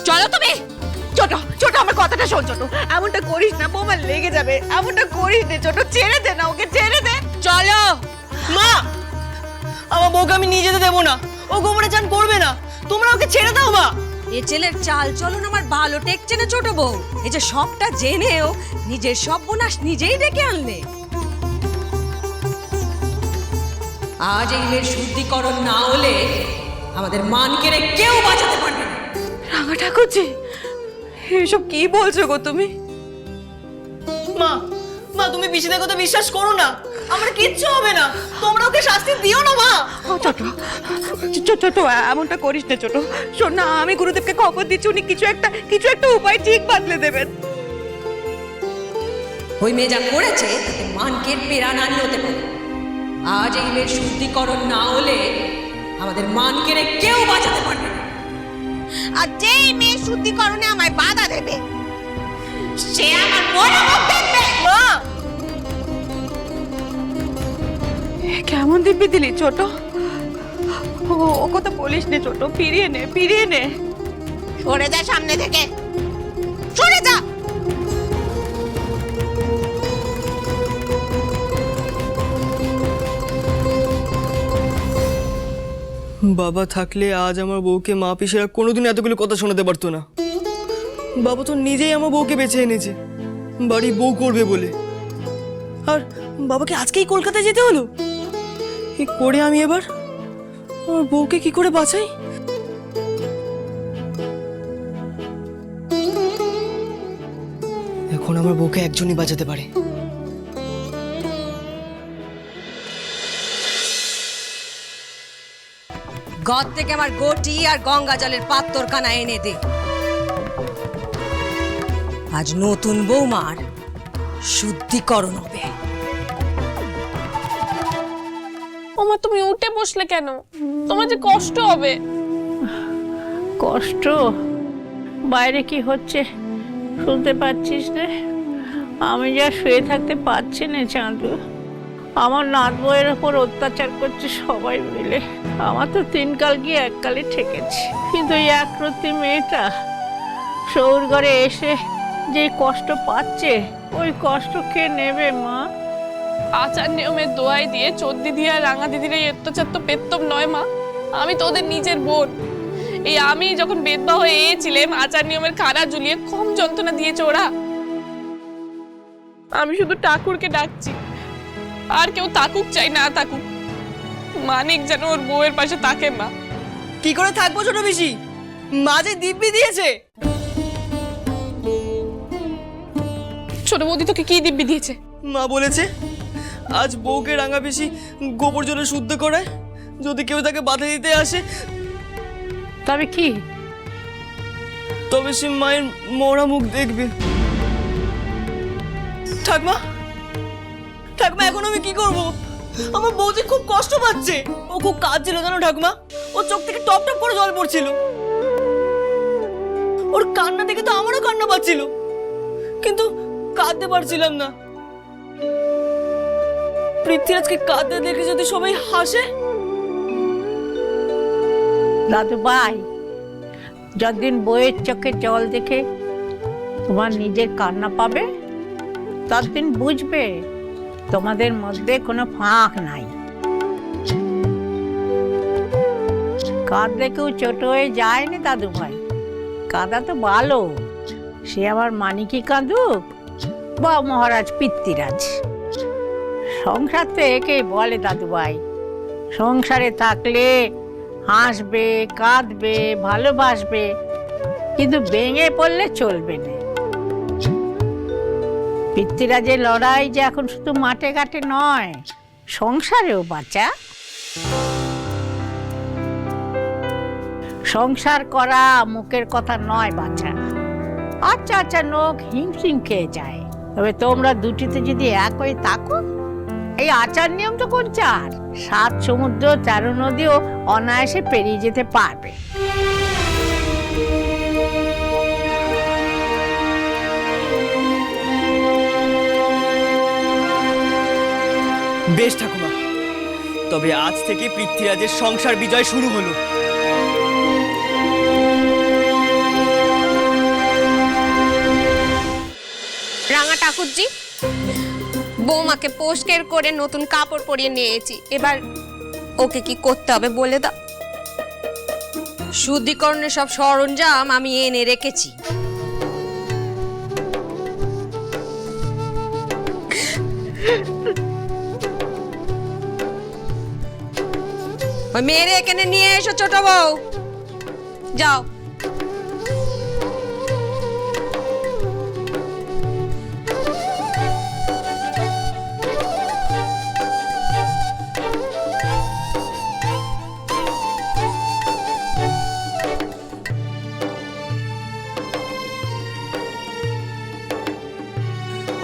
চলো তুমি। ছোট ছোট আমার কথাটা শোন ছোট, এমনটা করিস না, বৌমা লেগে যাবে, এমনটা করিস না ছোট, ছেড়ে দে না ওকে, ছেড়ে দে। চলো। মা, আমার বউকে আমি নিয়ে যেতে দেবো না, ও গোবরে চান করবে না, তোমরা ওকে ছেড়ে দাও মা। এ ছেলের চাল চলন আমার ভালো টেকছে না ছোট বউ। এই যে সবটা জেনেও নিজের সর্বনাশ নিজেই ডেকে আনলে। আজ এই মেয়ের শুদ্ধিকরণ না হলে আমাদের মান কেড়ে কেউ বাঁচাতে পারবে না। রাঙা ঠাকুরজি, এসব কি বলছো গো তুমি? মা, মা তুমি পিসিদের কথা বিশ্বাস করো না, আমার কিচ্ছু হবে না, তোমরা ওকে শাস্তি দিও না মা। ছোট ছোট এমনটা করিস না ছোট, শোন না, আমি গুরুদেবকে খবর দিচ্ছি, উনি কিছু একটা উপায় ঠিক বাতলে দেবেন। ওই মেয়ে যা করেছে তাতে মানকের পেরানানি হতে পারে। আজ এই মেয়ের শুদ্ধিকরণ না হলে আমাদের মান কেড়ে কেউ বাঁচাতে পারবে না। আর যেই মেয়ে শুদ্ধিকরণে আমায় বাধা দেবে সে আমার বড় মুখ দেখবে। মা, কেমন দিব্যি দিলি ছোট, ও কথা বলিস নে ছোট, ফিরিয়ে নে, ফিরিয়ে নে। সরে যা সামনে থেকে, সরে যা। বাবা থাকলে আজ আমার বউকে মা পিসেরা কোনোদিন এতগুলো কথা শোনাতে পারতো না। বাবা তো নিজেই আমার বউকে বেছে এনেছে বাড়ি বউ করবে বলে, আর বাবাকে আজকেই কলকাতায় যেতে হলো। কি করে আমি এবার আমার বউকে কি করে বাঁচাই? এখন আমার বউকে একজনই বাঁচাতে পারে। ঘর থেকে আমার গটি আর গঙ্গা জলের পাত্তরখানা এনে দে। আজ নতুন বৌমার শুদ্ধিকরণ হবে। ওমা তুমি উঠে বসলে কেন? তোমার যে কষ্ট হবে। কষ্ট? বাইরে কি হচ্ছে শুনতে পাচ্ছিস রে? আমি যা শুয়ে থাকতে পারছি না চাঁদু, আমার নাত বউয়ের ওপর অত্যাচার করছে সবাই মিলে। আমার তো 3 কাল গিয়ে 1 কালে ঠেকেছে, কিন্তু এই একরত্তি মেয়েটা সৌর ঘরে এসে যে কষ্ট পাচ্ছে, ওই কষ্ট কে নেবে মা? আচার নিয়মের দোয়াই দিয়ে চোদ্দি দিয়ে আর রাঙা দিদির এই অত্যাচার তো পেতম নয় মা। আমি তো ওদের নিজের বোন। এই আমি যখন বেদবা হয়ে এছিলাম, আচার নিয়মের খাড়া ঝুলিয়ে কম যন্ত্রণা দিয়েছে ওরা। আমি শুধু ঠাকুরকে ডাকছি, আর কেউ তাকুক চাই না তাকুক, মানিক যেন ওর বউয়ের পাশে থাকে। মা, কি করে থাকবো ছোট পিসি, মা যে দিব্যি দিয়েছে। ছোট বৌদি তোকে কি দিব্যি দিয়েছে? মা বলেছে আজ বউকে রাঙা পিসি গোবর জলে শুদ্ধ করায়, যদি কেউ তাকে বাধা দিতে আসে তবে কি? তবে সে মায়ের মরা মুখ দেখবে। ঠাকমা, ঠাকমা এখন আমি কি করব? আমার বউ যে খুব কষ্ট পাচ্ছে, ও খুব কাঁদছিল জানো ঠাকমা, ওর চোখ থেকে টপ টপ করে জল পড়ছিল। ওর কান্না দেখে তো আমারও কান্না পাচ্ছিল, কিন্তু কাঁদতে পারছিলাম না। পৃথ্বীরাজকে কাঁদতে দেখে যদি সবাই হাসে। দাদু ভাই, যতদিন বইয়ের চোখে জল দেখে তোমার নিজের কান্না পাবে, ততদিন বুঝবে তোমাদের মধ্যে কোনো ফাঁক নাই। কাঁদলে কেউ ছোট হয়ে যায়নি দাদু ভাই, কাঁদা তো ভালো। সে আবার মানিকি কাঁদুক বা মহারাজ পৃথ্বীরাজ, সংসার তো একেই বলে দাদু ভাই। সংসারে থাকলে হাসবে, কাঁদবে, ভালোবাসবে, কিন্তু ভেঙে পড়লে চলবে না। পৃথ্বীরাজের লড়াই যে এখন শুধু মাঠে ঘাটে নয়, সংসারেও বাঁচা। সংসার করা মুখের কথা নয় বাঁচা। আচ্ছা আচ্ছা নোক হিমশিম খেয়ে যায়, তবে তোমরা দুটিতে যদি এক হয়ে থাকো, এই আচার নিয়ম তো কোন 4, 7 সমুদ্র 13 নদীও অনায়াসে পেরিয়ে যেতে পারবে। বেশ ঠাকুমা, তবে আজ থেকে পৃথ্বীরাজের সংসার বিজয় শুরু হলো। ঠাকুরজি, বৌমাকে পোস্কের করে নতুন কাপড় পরিয়ে নিয়েছি, এবার ওকে কি করতে হবে বলে দাও। শুদ্ধিকরণের সব সরঞ্জাম আমি এনে রেখেছি। ওই মেয়েরে এখানে নিয়ে এসো ছোট বউ, যাও।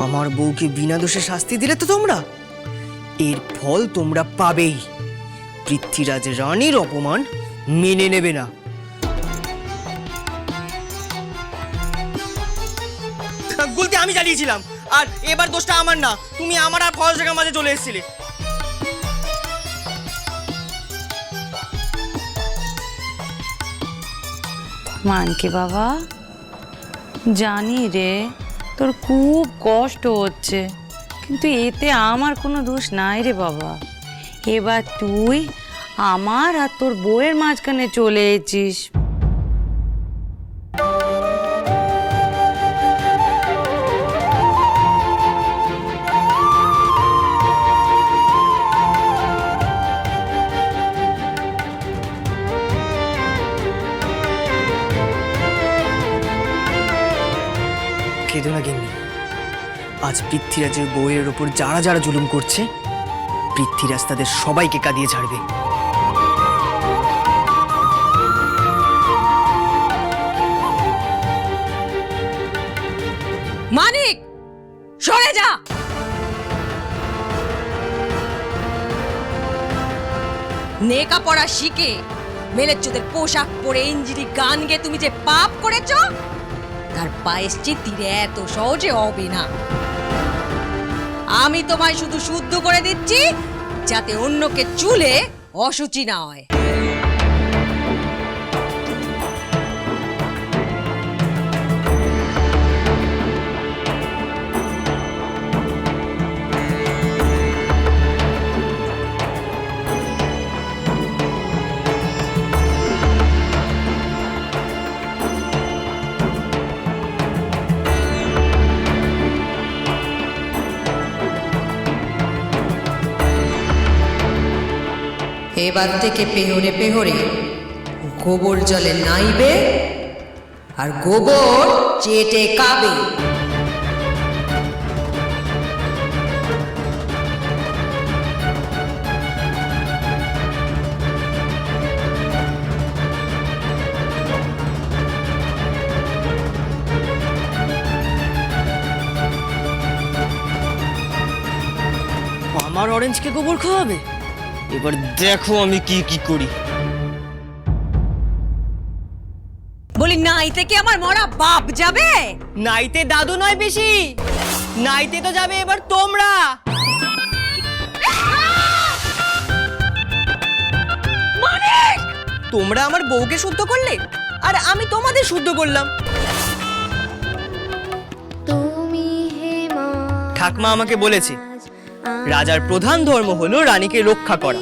আমার বউকে বিনা দোষে শাস্তি দিলে তো তোমরা, এর ফল তোমরা পাবেই। পৃথ্বীরাজ রানীর অপমান মেনে নেবে না। গুলতি আমি জ্বালিয়েছিলাম, আর এবার দোষটা আমার না, তুমি আমার আর ফল জায়গার মাঝে চলে এসেছিলে। মানকে বাবা, জানি রে তোর খুব কষ্ট হচ্ছে, কিন্তু এতে আমার কোনো দোষ নাই রে বাবা। এবার তুই আমার আর তোর বউয়ের মাঝখানে চলে এসেছিস। কেঁদো না গিন্নি, আজ পৃথ্বীরাজের বউয়ের ওপর যারা যারা জুলুম করছে, পৃথ্বীরাজ তাদের সবাইকে কাঁদিয়ে ছাড়বে। মানিক, সরে যা। নেকা পড়া শিখে মেলেচ্চোদের পোশাক পরে ইঞ্জিরি গান গেয়ে তুমি যে পাপ করেছ, তার প্রায়শ্চিত্তির এত সহজে হবে না। আমি তোমায় শুধু শুদ্ধ করে দিচ্ছি, যাতে অন্যকে চুলে অসুচি না হয়। এবার থেকে পেহরে পেহরে গোবর জলে নাইবে আর গোবর চেটে কাবে। আমার অরেঞ্জকে গোবর খাওয়াবে? এবার দেখো আমি কি কি করি। বলি নাইতে কি আমার মরা বাপ যাবে? নাইতে দাদু নয় পিসি, নাইতে তো যাবে এবার তোমরা। তোমরা আমার বউকে শুদ্ধ করলে, আর আমি তোমাদের শুদ্ধ করলাম। ঠাকমা আমাকে বলেছে রাজার প্রধান ধর্ম হলো রানীকে রক্ষা করা।